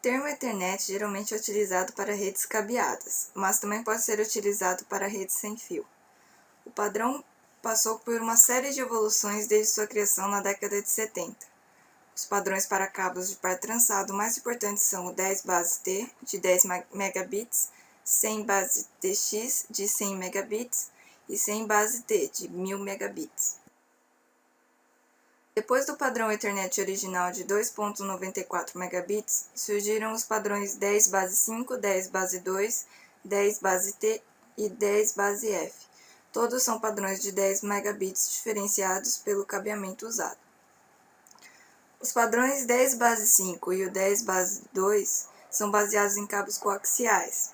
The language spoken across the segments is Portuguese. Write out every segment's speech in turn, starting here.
termo Ethernet geralmente é utilizado para redes cabeadas, mas também pode ser utilizado para redes sem fio. O padrão passou por uma série de evoluções desde sua criação na década de 70. Os padrões para cabos de par trançado mais importantes são o 10 base T, de 10 megabits, 100 base TX, de 100 megabits, e 100 base T, de 1000 megabits. Depois do padrão Ethernet original de 2.94 megabits, surgiram os padrões 10 base 5, 10 base 2, 10 base T e 10 base F. Todos são padrões de 10 megabits diferenciados pelo cabeamento usado. Os padrões 10 base 5 e o 10 base 2 são baseados em cabos coaxiais.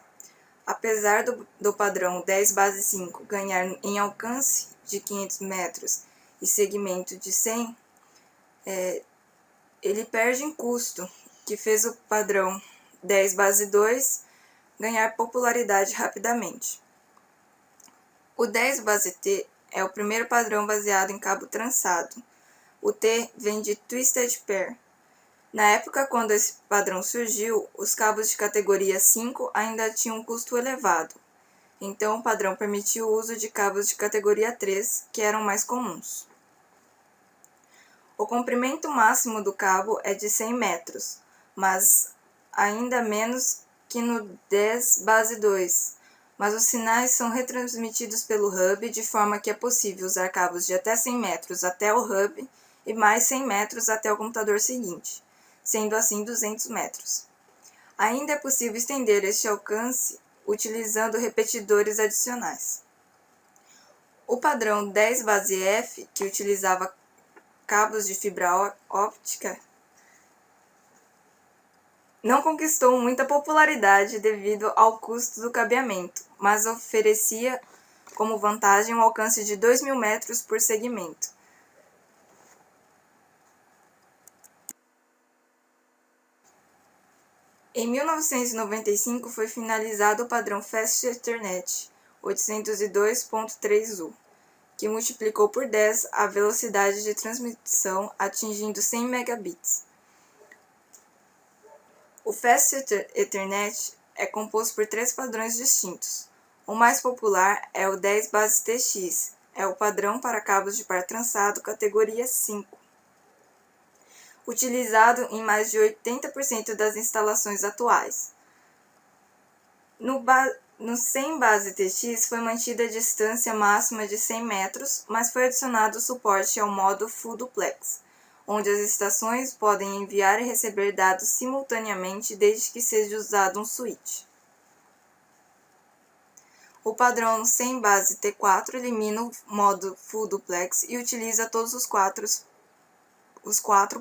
Apesar do padrão 10 base 5 ganhar em alcance de 500 metros e segmento de 100, ele perde em custo, que fez o padrão 10 base 2 ganhar popularidade rapidamente. O 10 base T é o primeiro padrão baseado em cabo trançado. O T vem de Twisted Pair. Na época quando esse padrão surgiu, os cabos de categoria 5 ainda tinham um custo elevado, então o padrão permitiu o uso de cabos de categoria 3, que eram mais comuns. O comprimento máximo do cabo é de 100 metros, mas ainda menos que no 10 base 2, mas os sinais são retransmitidos pelo hub de forma que é possível usar cabos de até 100 metros até o hub e mais 100 metros até o computador seguinte, sendo assim 200 metros. Ainda é possível estender este alcance utilizando repetidores adicionais. O padrão 10 base F, que utilizava cabos de fibra óptica, não conquistou muita popularidade devido ao custo do cabeamento, mas oferecia como vantagem um alcance de 2.000 metros por segmento. Em 1995 foi finalizado o padrão Fast Ethernet 802.3U, que multiplicou por 10 a velocidade de transmissão, atingindo 100 megabits. O Fast Ethernet é composto por 3 padrões distintos. O mais popular é o 10 base TX, é o padrão para cabos de par trançado categoria 5, utilizado em mais de 80% das instalações atuais. No 100 base TX foi mantida a distância máxima de 100 metros, mas foi adicionado o suporte ao modo Full Duplex, onde as estações podem enviar e receber dados simultaneamente desde que seja usado um switch. O padrão 100 base T4 elimina o modo Full Duplex e utiliza todos os quatro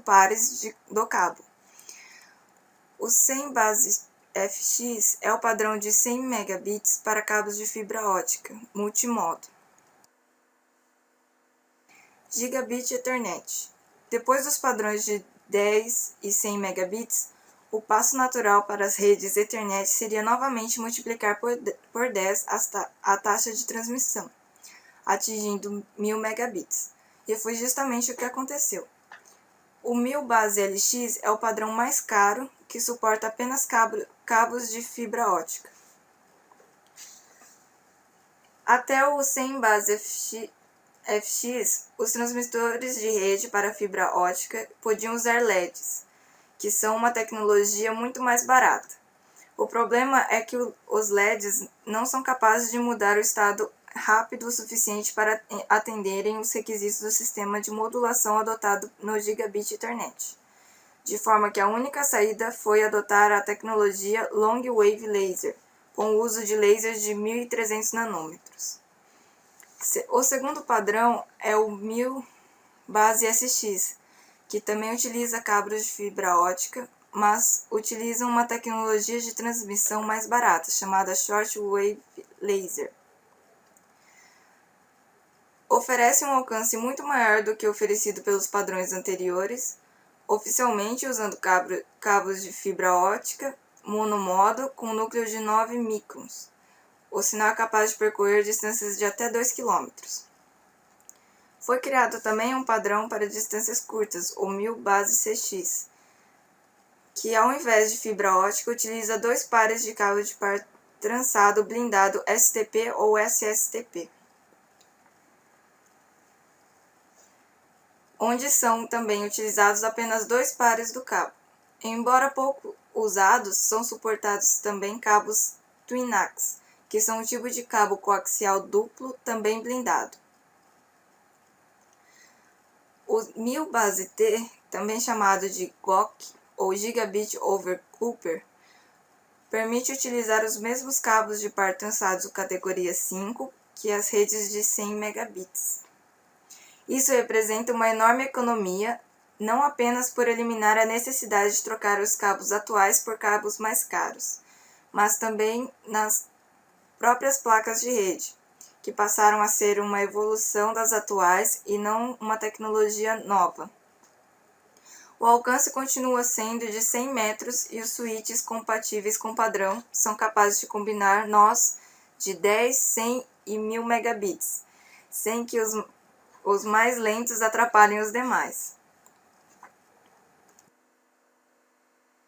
pares do cabo. O 100 base FX é o padrão de 100 megabits para cabos de fibra ótica, multimodo. Gigabit Ethernet. Depois dos padrões de 10 e 100 megabits, o passo natural para as redes Ethernet seria novamente multiplicar por 10 a taxa de transmissão, atingindo 1000 megabits. E foi justamente o que aconteceu. O 1000 base LX é o padrão mais caro, que suporta apenas cabos de fibra ótica. Até o 100 base FX, os transmissores de rede para fibra ótica podiam usar LEDs, que são uma tecnologia muito mais barata. O problema é que os LEDs não são capazes de mudar o estado rápido o suficiente para atenderem os requisitos do sistema de modulação adotado no Gigabit Ethernet, de forma que a única saída foi adotar a tecnologia Long Wave Laser, com o uso de lasers de 1300 nanômetros. O segundo padrão é o 1000 base SX, que também utiliza cabos de fibra ótica, mas utiliza uma tecnologia de transmissão mais barata, chamada Short Wave Laser. Oferece um alcance muito maior do que oferecido pelos padrões anteriores, oficialmente usando cabos de fibra ótica monomodo com núcleo de 9 microns. O sinal é capaz de percorrer distâncias de até 2 km. Foi criado também um padrão para distâncias curtas, o 1000 base CX, que ao invés de fibra ótica utiliza 2 pares de cabo de par trançado blindado STP ou SSTP, onde são também utilizados apenas 2 pares do cabo. Embora pouco usados, são suportados também cabos Twinax, que são um tipo de cabo coaxial duplo também blindado. O 1000 base T, também chamado de GOC ou Gigabit over Copper, permite utilizar os mesmos cabos de par trançados categoria 5 que as redes de 100 megabits. Isso representa uma enorme economia, não apenas por eliminar a necessidade de trocar os cabos atuais por cabos mais caros, mas também nas próprias placas de rede, que passaram a ser uma evolução das atuais e não uma tecnologia nova. O alcance continua sendo de 100 metros e os switches compatíveis com o padrão são capazes de combinar nós de 10, 100 e 1000 megabits, sem que os mais lentos atrapalhem os demais.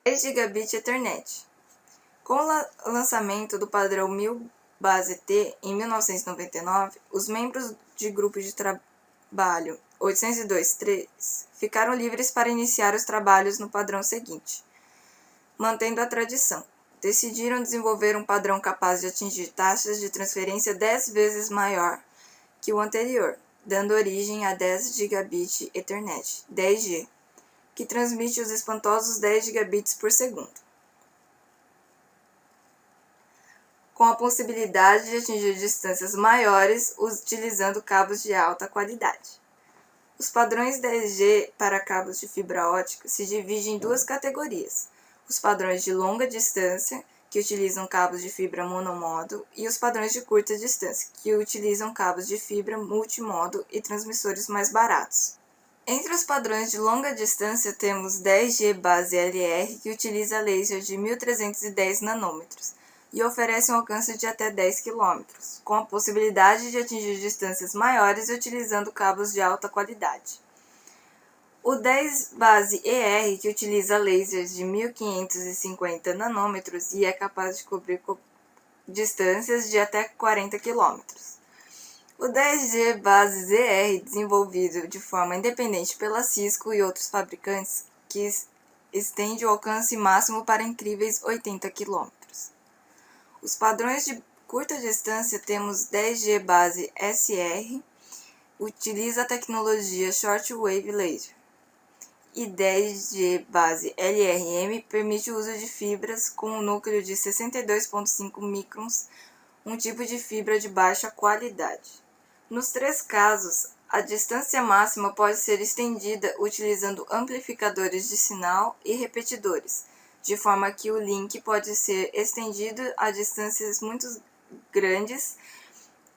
10 gigabit Ethernet. Com o lançamento do padrão 1000 base T em 1999, os membros de grupo de trabalho 802.3 ficaram livres para iniciar os trabalhos no padrão seguinte. Mantendo a tradição, decidiram desenvolver um padrão capaz de atingir taxas de transferência 10 vezes maior que o anterior, dando origem a 10 gigabit Ethernet, 10G, que transmite os espantosos 10 gigabits por segundo, com a possibilidade de atingir distâncias maiores utilizando cabos de alta qualidade. Os padrões 10G para cabos de fibra ótica se dividem em duas categorias: os padrões de longa distância, que utilizam cabos de fibra monomodo, e os padrões de curta distância, que utilizam cabos de fibra multimodo e transmissores mais baratos. Entre os padrões de longa distância temos 10G base LR, que utiliza laser de 1310 nanômetros e oferece um alcance de até 10 km, com a possibilidade de atingir distâncias maiores utilizando cabos de alta qualidade. O 10 base ER, que utiliza lasers de 1550 nanômetros e é capaz de cobrir distâncias de até 40 km. O 10G base ZR, desenvolvido de forma independente pela Cisco e outros fabricantes, que estende o alcance máximo para incríveis 80 km. Os padrões de curta distância temos 10G base SR, utiliza a tecnologia Shortwave Laser, e 10G base LRM permite o uso de fibras com um núcleo de 62,5 microns, um tipo de fibra de baixa qualidade. Nos 3 casos, a distância máxima pode ser estendida utilizando amplificadores de sinal e repetidores, de forma que o link pode ser estendido a distâncias muito grandes,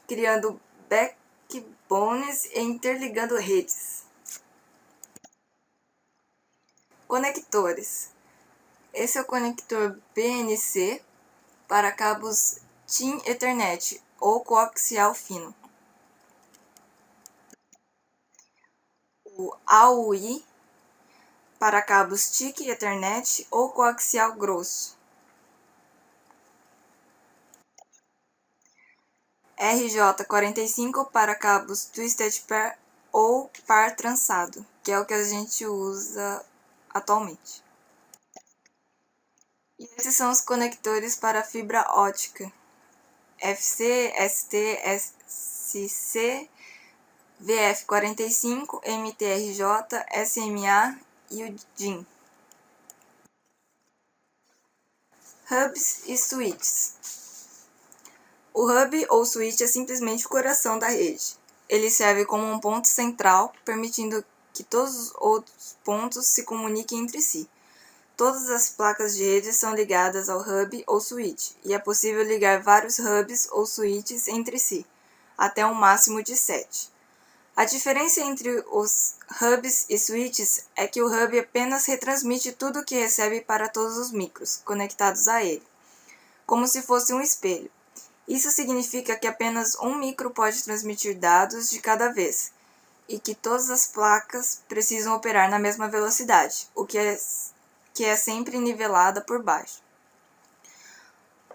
criando backbones e interligando redes. Conectores. Esse é o conector BNC para cabos Thin Ethernet ou coaxial fino. O AUI para cabos TIC Ethernet ou coaxial grosso. RJ45 para cabos Twisted Pair ou par trançado, que é o que a gente usa atualmente. E esses são os conectores para fibra ótica: FC, ST, SC, VF45, MTRJ, SMA e o DIN. Hubs e switches. O hub ou switch é simplesmente o coração da rede. Ele serve como um ponto central, permitindo que todos os outros pontos se comuniquem entre si. Todas as placas de rede são ligadas ao hub ou switch, e é possível ligar vários hubs ou switches entre si, até um máximo de 7. A diferença entre os hubs e switches é que o hub apenas retransmite tudo o que recebe para todos os micros conectados a ele, como se fosse um espelho. Isso significa que apenas um micro pode transmitir dados de cada vez, e que todas as placas precisam operar na mesma velocidade, o que que é sempre nivelada por baixo.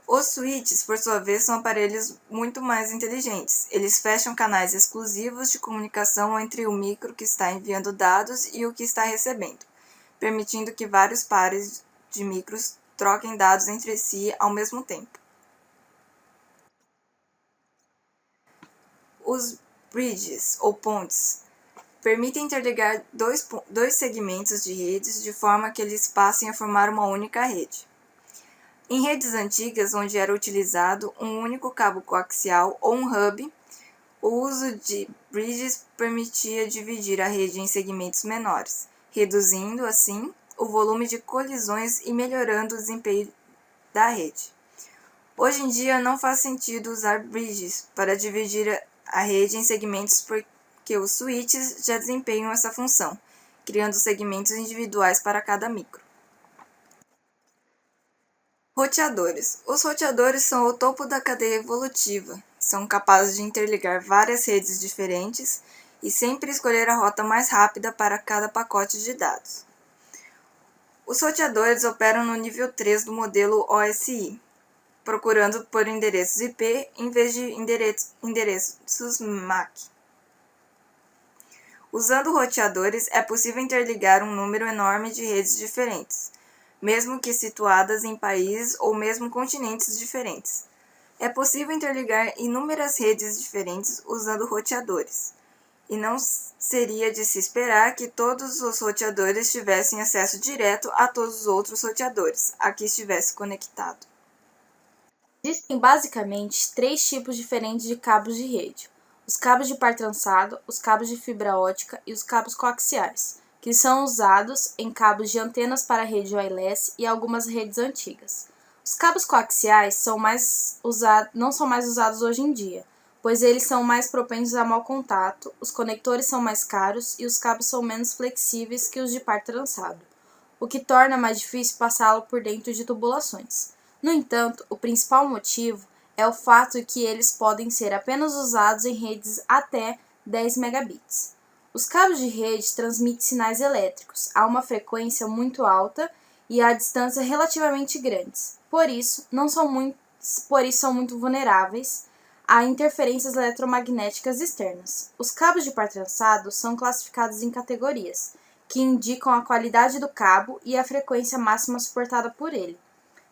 Os switches, por sua vez, são aparelhos muito mais inteligentes. Eles fecham canais exclusivos de comunicação entre o micro que está enviando dados e o que está recebendo, permitindo que vários pares de micros troquem dados entre si ao mesmo tempo. Os bridges, ou pontes, permitem interligar dois segmentos de redes de forma que eles passem a formar uma única rede. Em redes antigas, onde era utilizado um único cabo coaxial ou um hub, o uso de bridges permitia dividir a rede em segmentos menores, reduzindo, assim, o volume de colisões e melhorando o desempenho da rede. Hoje em dia, não faz sentido usar bridges para dividir a rede em segmentos porque os switches já desempenham essa função, criando segmentos individuais para cada micro. Roteadores. Os roteadores são o topo da cadeia evolutiva. São capazes de interligar várias redes diferentes e sempre escolher a rota mais rápida para cada pacote de dados. Os roteadores operam no nível 3 do modelo OSI, procurando por endereços IP em vez de endereços MAC. Usando roteadores, é possível interligar um número enorme de redes diferentes, mesmo que situadas em países ou mesmo continentes diferentes. É possível interligar inúmeras redes diferentes usando roteadores, e não seria de se esperar que todos os roteadores tivessem acesso direto a todos os outros roteadores a que estivesse conectado. Existem basicamente 3 tipos diferentes de cabos de rede: os cabos de par trançado, os cabos de fibra ótica e os cabos coaxiais, que são usados em cabos de antenas para rede wireless e algumas redes antigas. Os cabos coaxiais não são mais usados hoje em dia, pois eles são mais propensos a mau contato, os conectores são mais caros e os cabos são menos flexíveis que os de par trançado, o que torna mais difícil passá-lo por dentro de tubulações. No entanto, o principal motivo é o fato de que eles podem ser apenas usados em redes até 10 megabits. Os cabos de rede transmitem sinais elétricos a uma frequência muito alta e a distâncias relativamente grandes. Por isso, são muito vulneráveis a interferências eletromagnéticas externas. Os cabos de par trançado são classificados em categorias, que indicam a qualidade do cabo e a frequência máxima suportada por ele.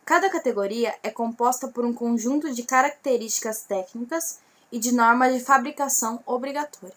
Cada categoria é composta por um conjunto de características técnicas e de normas de fabricação obrigatória.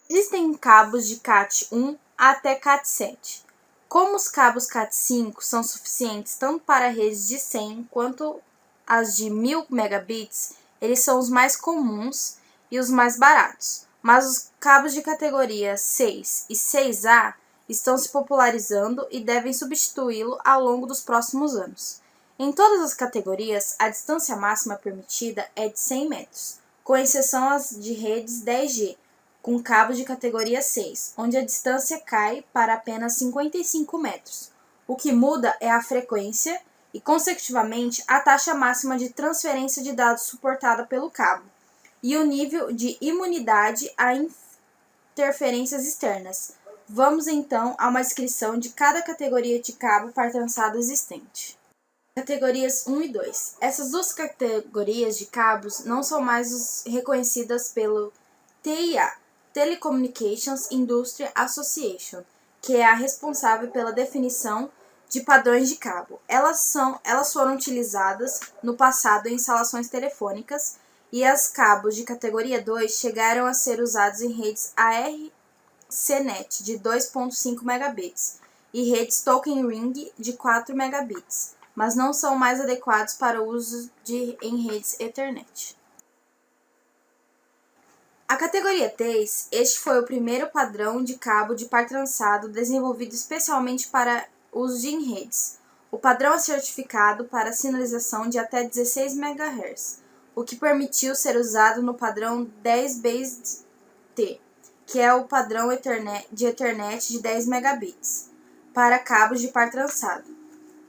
Existem cabos de Cat1 até Cat7. Como os cabos Cat5 são suficientes tanto para redes de 100 quanto as de 1000 megabits, eles são os mais comuns e os mais baratos, mas os cabos de categoria 6 e 6A estão se popularizando e devem substituí-lo ao longo dos próximos anos. Em todas as categorias, a distância máxima permitida é de 100 metros, com exceção às de redes 10G, com cabos de categoria 6, onde a distância cai para apenas 55 metros. O que muda é a frequência e, consecutivamente, a taxa máxima de transferência de dados suportada pelo cabo, e o nível de imunidade a interferências externas. Vamos então a uma descrição de cada categoria de cabo par trançado existente. Categorias 1 e 2. Essas duas categorias de cabos não são mais reconhecidas pelo TIA, Telecommunications Industry Association, que é a responsável pela definição de padrões de cabo. Elas foram utilizadas no passado em instalações telefônicas e as cabos de categoria 2 chegaram a ser usados em redes ARCnet de 2.5 megabits e redes Token Ring de 4 megabits, mas não são mais adequados para o uso em redes Ethernet. A categoria 3, este foi o primeiro padrão de cabo de par trançado desenvolvido especialmente para uso em redes. O padrão é certificado para sinalização de até 16 MHz, o que permitiu ser usado no padrão 10BASE-T, que é o padrão de Ethernet de 10 megabits, para cabos de par trançado.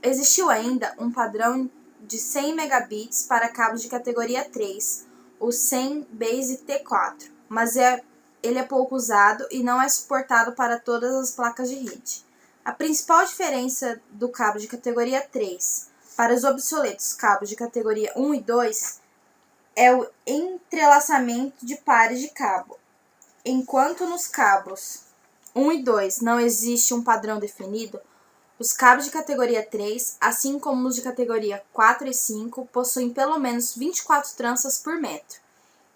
Existiu ainda um padrão de 100 megabits para cabos de categoria 3, o 100BASE-T4, mas ele é pouco usado e não é suportado para todas as placas de rede. A principal diferença do cabo de categoria 3 para os obsoletos cabos de categoria 1 e 2 é o entrelaçamento de pares de cabo. Enquanto nos cabos 1 e 2 não existe um padrão definido, os cabos de categoria 3, assim como os de categoria 4 e 5, possuem pelo menos 24 tranças por metro,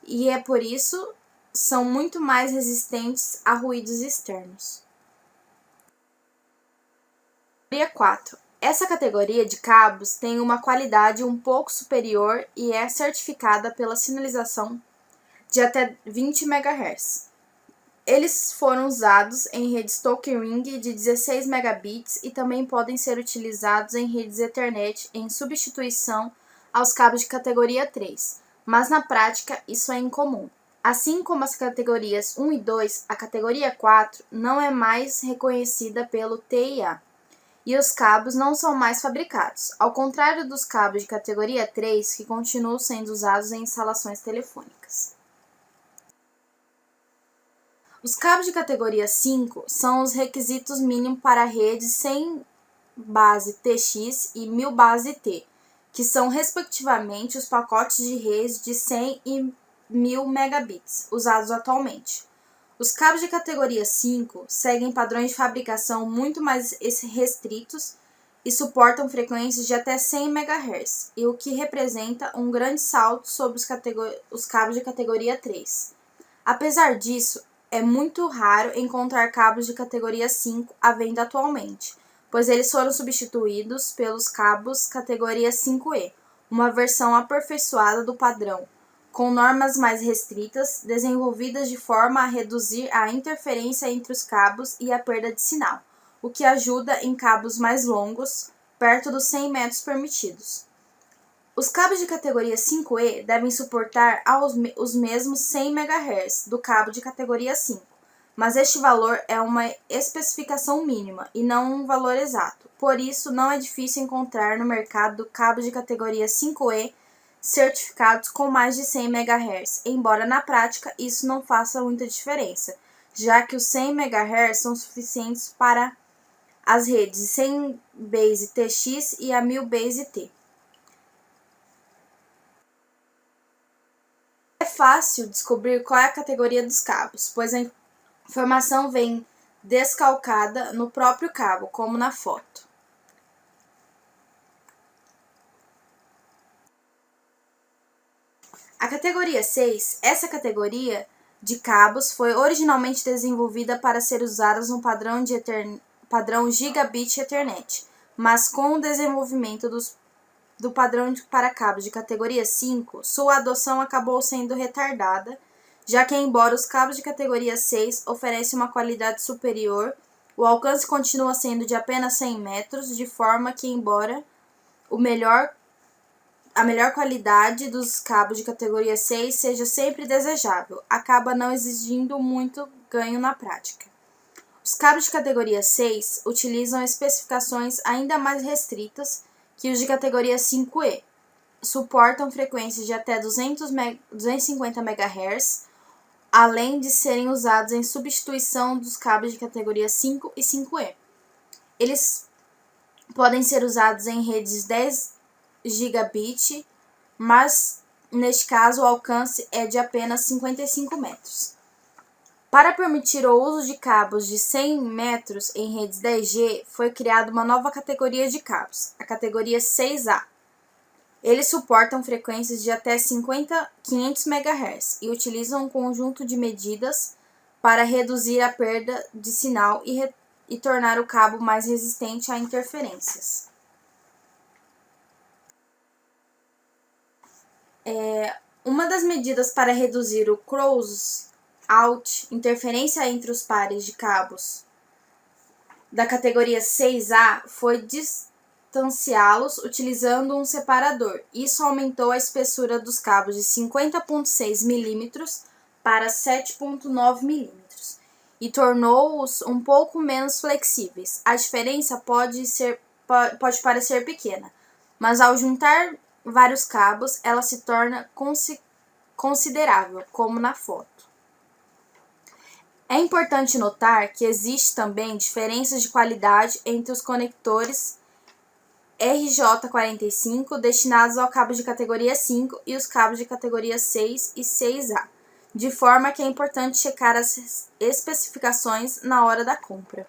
e é por isso são muito mais resistentes a ruídos externos. Categoria 4. Essa categoria de cabos tem uma qualidade um pouco superior e é certificada pela sinalização de até 20 MHz. Eles foram usados em redes Token Ring de 16 megabits e também podem ser utilizados em redes Ethernet em substituição aos cabos de categoria 3, mas na prática isso é incomum. Assim como as categorias 1 e 2, a categoria 4 não é mais reconhecida pelo TIA e os cabos não são mais fabricados, ao contrário dos cabos de categoria 3 que continuam sendo usados em instalações telefônicas. Os cabos de categoria 5 são os requisitos mínimos para redes 100 base TX e 1000 base T, que são respectivamente os pacotes de redes de 100 e 1000 megabits usados atualmente. Os cabos de categoria 5 seguem padrões de fabricação muito mais restritos e suportam frequências de até 100 MHz, o que representa um grande salto sobre os cabos de categoria 3. Apesar disso, é muito raro encontrar cabos de categoria 5 à venda atualmente, pois eles foram substituídos pelos cabos categoria 5E, uma versão aperfeiçoada do padrão, com normas mais restritas, desenvolvidas de forma a reduzir a interferência entre os cabos e a perda de sinal, o que ajuda em cabos mais longos, perto dos 100 metros permitidos. Os cabos de categoria 5E devem suportar os mesmos 100 MHz do cabo de categoria 5, mas este valor é uma especificação mínima e não um valor exato. Por isso, não é difícil encontrar no mercado cabos de categoria 5E certificados com mais de 100 MHz, embora na prática isso não faça muita diferença, já que os 100 MHz são suficientes para as redes 100 base TX e a 1000 base T. É fácil descobrir qual é a categoria dos cabos, pois a informação vem descalcada no próprio cabo, como na foto. A categoria 6, essa categoria de cabos foi originalmente desenvolvida para ser usada no padrão Gigabit Ethernet, mas com o desenvolvimento do padrão para cabos de categoria 5, sua adoção acabou sendo retardada, já que embora os cabos de categoria 6 oferecem uma qualidade superior, o alcance continua sendo de apenas 100 metros, de forma que embora a melhor qualidade dos cabos de categoria 6 seja sempre desejável, acaba não exigindo muito ganho na prática. Os cabos de categoria 6 utilizam especificações ainda mais restritas que os de categoria 5E. Suportam frequências de até 250 MHz, além de serem usados em substituição dos cabos de categoria 5 e 5E. Eles podem ser usados em redes 10 gigabit, mas neste caso o alcance é de apenas 55 metros. Para permitir o uso de cabos de 100 metros em redes 10G, foi criada uma nova categoria de cabos, a categoria 6A. Eles suportam frequências de até 500 MHz e utilizam um conjunto de medidas para reduzir a perda de sinal e tornar o cabo mais resistente a interferências. Uma das medidas para reduzir o cross-out, interferência entre os pares de cabos da categoria 6A, foi distanciá-los utilizando um separador. Isso aumentou a espessura dos cabos de 50,6 mm para 7,9 mm e tornou-os um pouco menos flexíveis. A diferença pode parecer pequena, mas ao juntar vários cabos, ela se torna considerável, como na foto. É importante notar que existe também diferenças de qualidade entre os conectores RJ45 destinados ao cabo de categoria 5 e os cabos de categoria 6 e 6A, de forma que é importante checar as especificações na hora da compra.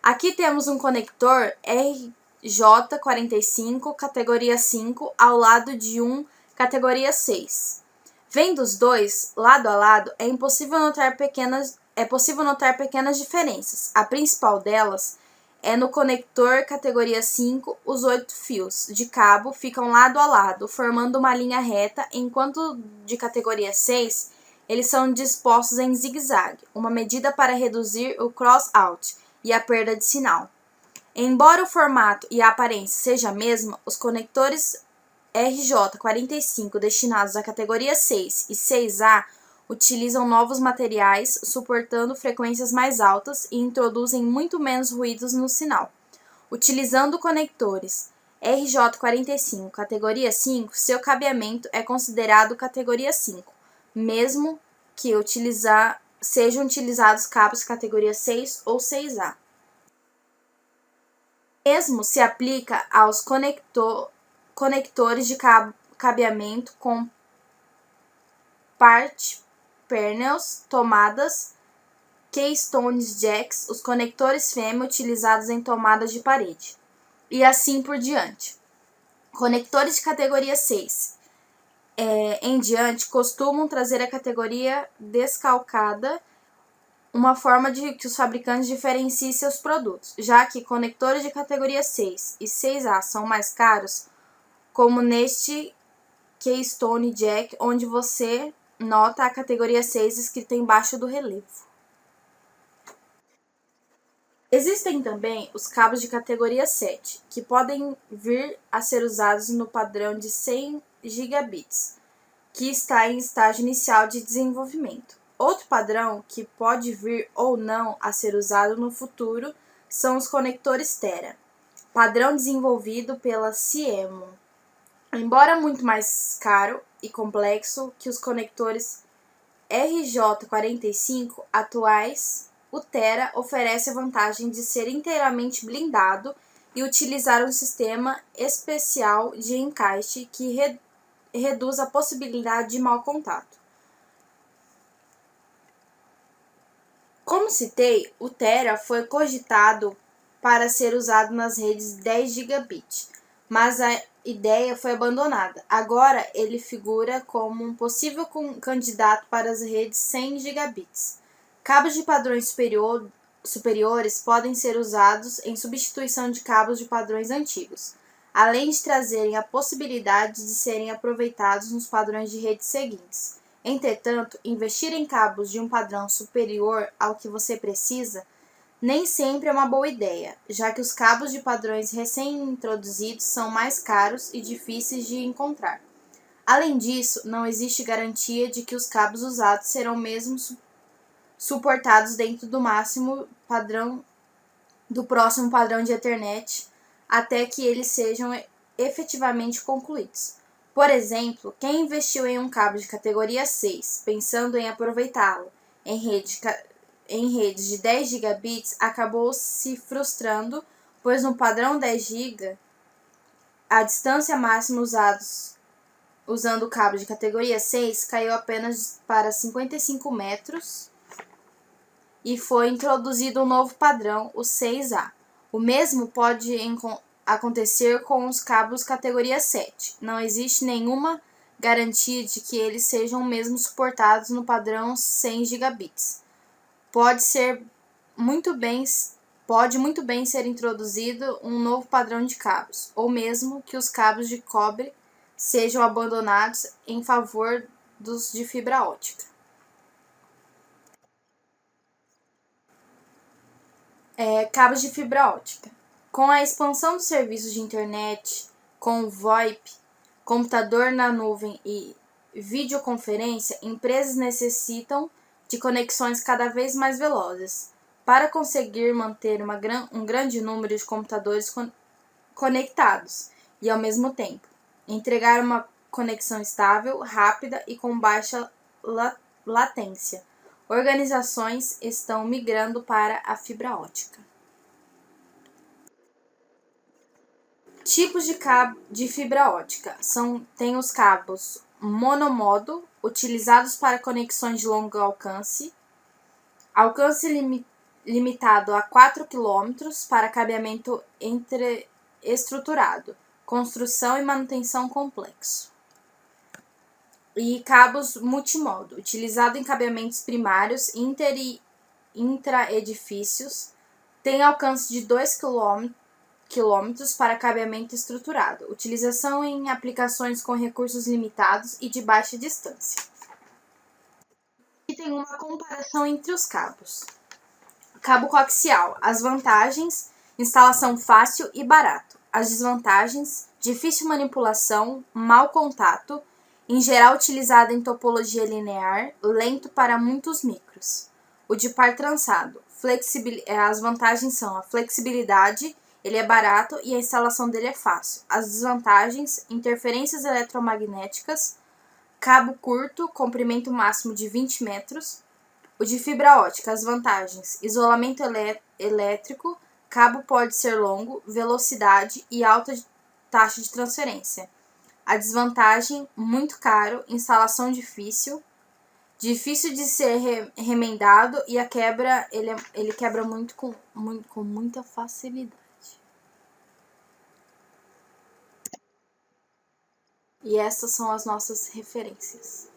Aqui temos um conector RJ45 categoria 5 ao lado de um categoria 6. Vendo os dois lado a lado, é possível notar pequenas diferenças. A principal delas é no conector categoria 5, os 8 fios de cabo ficam lado a lado, formando uma linha reta, enquanto de categoria 6, eles são dispostos em zigue-zague, uma medida para reduzir o cross-out e a perda de sinal. Embora o formato e a aparência seja a mesma, os conectores RJ45 destinados à categoria 6 e 6A utilizam novos materiais, suportando frequências mais altas e introduzem muito menos ruídos no sinal. Utilizando conectores RJ45 categoria 5, seu cabeamento é considerado categoria 5, mesmo que sejam utilizados cabos categoria 6 ou 6A. Mesmo se aplica aos conectores de cabeamento com part panels, tomadas, keystones jacks, os conectores fêmea utilizados em tomadas de parede, e assim por diante. Conectores de categoria 6 em diante costumam trazer a categoria descalcada, uma forma de que os fabricantes diferenciem seus produtos, já que conectores de categoria 6 e 6A são mais caros, como neste Keystone Jack, onde você nota a categoria 6 escrita embaixo do relevo. Existem também os cabos de categoria 7, que podem vir a ser usados no padrão de 100 gigabits, que está em estágio inicial de desenvolvimento. Outro padrão que pode vir ou não a ser usado no futuro são os conectores Tera, padrão desenvolvido pela Ciemo. Embora muito mais caro e complexo que os conectores RJ45 atuais, o Tera oferece a vantagem de ser inteiramente blindado e utilizar um sistema especial de encaixe que reduz a possibilidade de mau contato. Como citei, o Tera foi cogitado para ser usado nas redes 10 gigabit, mas a ideia foi abandonada. Agora ele figura como um possível candidato para as redes 100 gigabits. Cabos de padrões superiores podem ser usados em substituição de cabos de padrões antigos, além de trazerem a possibilidade de serem aproveitados nos padrões de redes seguintes. Entretanto, investir em cabos de um padrão superior ao que você precisa nem sempre é uma boa ideia, já que os cabos de padrões recém-introduzidos são mais caros e difíceis de encontrar. Além disso, não existe garantia de que os cabos usados serão mesmo suportados dentro do próximo padrão de Ethernet até que eles sejam efetivamente concluídos. Por exemplo, quem investiu em um cabo de categoria 6, pensando em aproveitá-lo em redes de 10 gigabits, acabou se frustrando, pois no padrão 10 GB, a distância máxima usando o cabo de categoria 6 caiu apenas para 55 metros e foi introduzido um novo padrão, o 6A. O mesmo pode acontecer com os cabos categoria 7. Não existe nenhuma garantia de que eles sejam mesmo suportados no padrão 100 gigabits. Pode muito bem ser introduzido um novo padrão de cabos, ou mesmo que os cabos de cobre sejam abandonados em favor dos de fibra ótica. Cabos de fibra ótica. Com a expansão dos serviços de internet, com o VoIP, computador na nuvem e videoconferência, empresas necessitam de conexões cada vez mais velozes. Para conseguir manter um grande número de computadores conectados e, ao mesmo tempo, entregar uma conexão estável, rápida e com baixa latência. Organizações estão migrando para a fibra ótica. Tipos de fibra ótica tem os cabos monomodo, utilizados para conexões de longo alcance, limitado a 4 km para cabeamento estruturado, construção e manutenção complexo. E cabos multimodo, utilizado em cabeamentos primários e intraedifícios, tem alcance de 2 km para cabeamento estruturado, utilização em aplicações com recursos limitados e de baixa distância. E tem uma comparação entre os cabos. Cabo coaxial. As vantagens: instalação fácil e barato. As desvantagens: difícil manipulação, mau contato, em geral utilizado em topologia linear, lento para muitos micros. O de par trançado. As vantagens são a flexibilidade, ele é barato e a instalação dele é fácil. As desvantagens: interferências eletromagnéticas, cabo curto, comprimento máximo de 20 metros. O de fibra ótica, as vantagens: isolamento elétrico, cabo pode ser longo, velocidade e alta taxa de transferência. A desvantagem: muito caro, instalação difícil de ser remendado e a quebra, ele quebra com muita facilidade. E essas são as nossas referências.